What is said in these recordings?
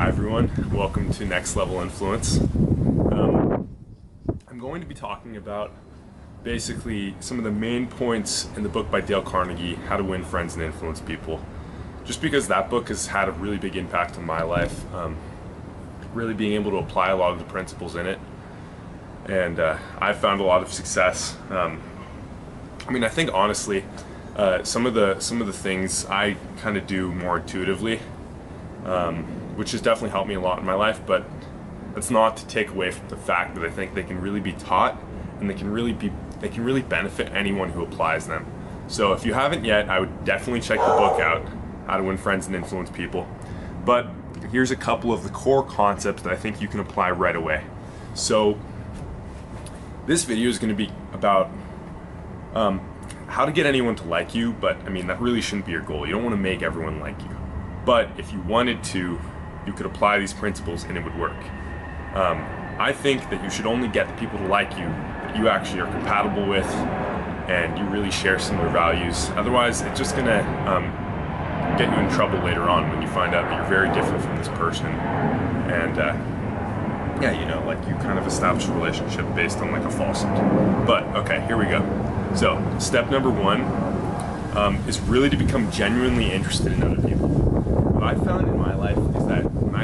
Hi everyone, welcome to Next Level Influence. I'm going to be talking about basically some of the main points in the book by Dale Carnegie, How to Win Friends and Influence People. Just because that book has had a really big impact on my life, really being able to apply a lot of the principles in it, and I've found a lot of success. I think honestly, some of the things I kind of do more intuitively, which has definitely helped me a lot in my life, but that's not to take away from the fact that I think they can really be taught, and they can really benefit anyone who applies them. So if you haven't yet, I would definitely check the book out, How to Win Friends and Influence People. But here's a couple of the core concepts that I think you can apply right away. So this video is going to be about how to get anyone to like you, but that really shouldn't be your goal. You don't want to make everyone like you. But if you wanted to, you could apply these principles and it would work. I think that you should only get the people to like you that you actually are compatible with and you really share similar values. Otherwise, it's just gonna get you in trouble later on when you find out that you're very different from this person. And you kind of establish a relationship based on like a falsehood. But okay, here we go. So step number one is really to become genuinely interested in other people. What I've found in my life is that when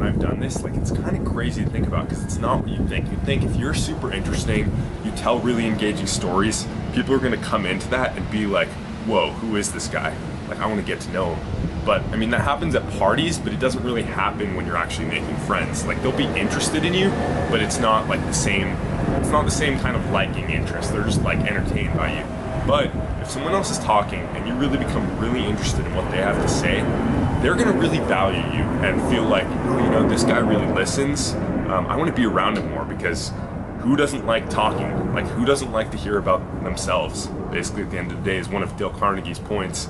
I've done this, like, it's kind of crazy to think about because it's not what you think. You think if you're super interesting, you tell really engaging stories, people are going to come into that and be like, whoa, who is this guy? Like, I want to get to know him. But that happens at parties, but it doesn't really happen when you're actually making friends. Like, they'll be interested in you, but it's not like the same kind of liking interest. They're just like entertained by you. But if someone else is talking and you really become really interested in what they have to say, they're going to really value you and feel like, oh, this guy really listens. I want to be around him more, because who doesn't like talking? Like, who doesn't like to hear about themselves? Basically, at the end of the day, is one of Dale Carnegie's points.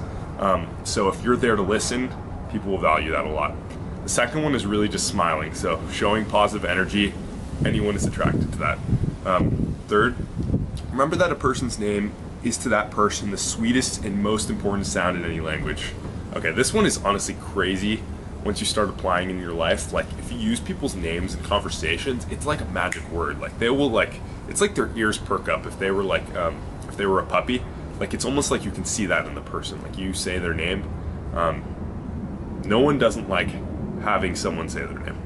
So if you're there to listen, people will value that a lot. The second one is really just smiling. So showing positive energy, anyone is attracted to that. Third, remember that a person's name is to that person the sweetest and most important sound in any language. Okay, this one is honestly crazy once you start applying in your life. Like, if you use people's names in conversations, it's like a magic word. Like, they will, like, it's like their ears perk up if they were like, if they were a puppy. Like, it's almost like you can see that in the person. Like, you say their name. No one doesn't like having someone say their name.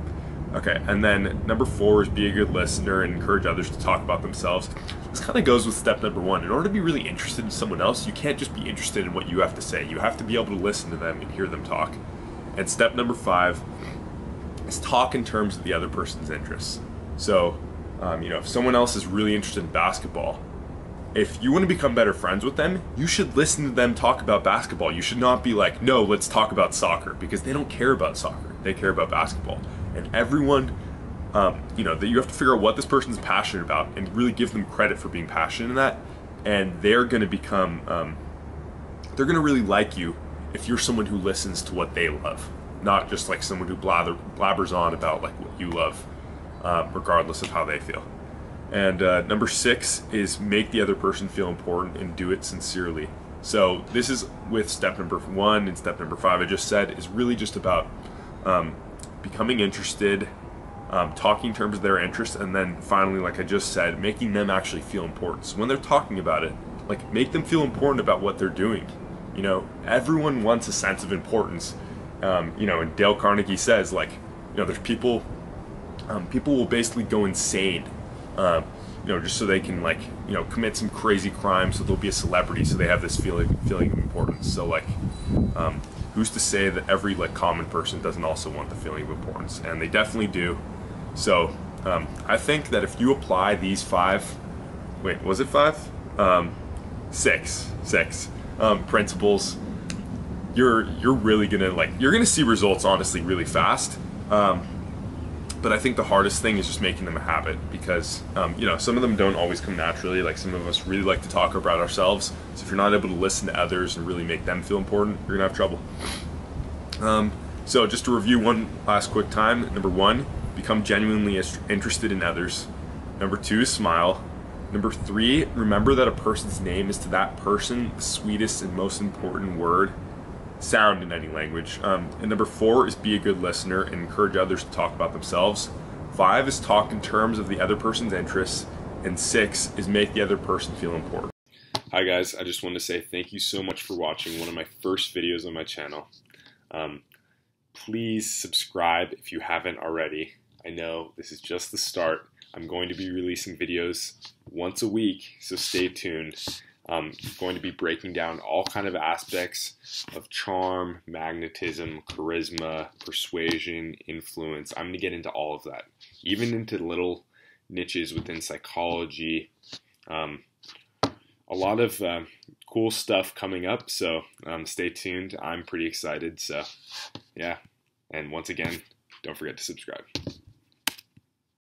Okay, and then number 4 is be a good listener and encourage others to talk about themselves. This kind of goes with step number 1. In order to be really interested in someone else, you can't just be interested in what you have to say. You have to be able to listen to them and hear them talk. And step number 5 is talk in terms of the other person's interests. So, if someone else is really interested in basketball, if you want to become better friends with them, you should listen to them talk about basketball. You should not be like, no, let's talk about soccer, because they don't care about soccer. They care about basketball. And everyone, that you have to figure out what this person's passionate about and really give them credit for being passionate in that. And they're going to become, they're going to really like you if you're someone who listens to what they love, not just like someone who blabbers on about like what you love, regardless of how they feel. And number 6 is make the other person feel important and do it sincerely. So this is with step number 1 and step number 5 I just said is really just about becoming interested, talking in terms of their interests, and then finally, like I just said, making them actually feel important. So when they're talking about it, like, make them feel important about what they're doing. Everyone wants a sense of importance. And Dale Carnegie says, like, there's people will basically go insane, just so they can, like, commit some crazy crime, so they'll be a celebrity, so they have this feeling of importance. So, like, who's to say that every, like, common person doesn't also want the feeling of importance? And they definitely do. So I think that if you apply these 5, wait, was it 5? 6 principles, you're really gonna, you're gonna see results, honestly, really fast. But I think the hardest thing is just making them a habit, because some of them don't always come naturally. Like, some of us really like to talk about ourselves, so if you're not able to listen to others and really make them feel important, you're gonna have trouble. So just to review one last quick time: number 1, become genuinely interested in others. Number 2, smile. Number 3, remember that a person's name is to that person the sweetest and most important word. sound in any language. And number 4 is be a good listener and encourage others to talk about themselves. 5 is talk in terms of the other person's interests. And 6 is make the other person feel important. Hi guys, I just want to say thank you so much for watching one of my first videos on my channel. Please subscribe if you haven't already. I know this is just the start. I'm going to be releasing videos once a week, so stay tuned. I'm going to be breaking down all kind of aspects of charm, magnetism, charisma, persuasion, influence. I'm going to get into all of that, even into little niches within psychology. A lot of cool stuff coming up, so stay tuned. I'm pretty excited, so yeah. And once again, don't forget to subscribe.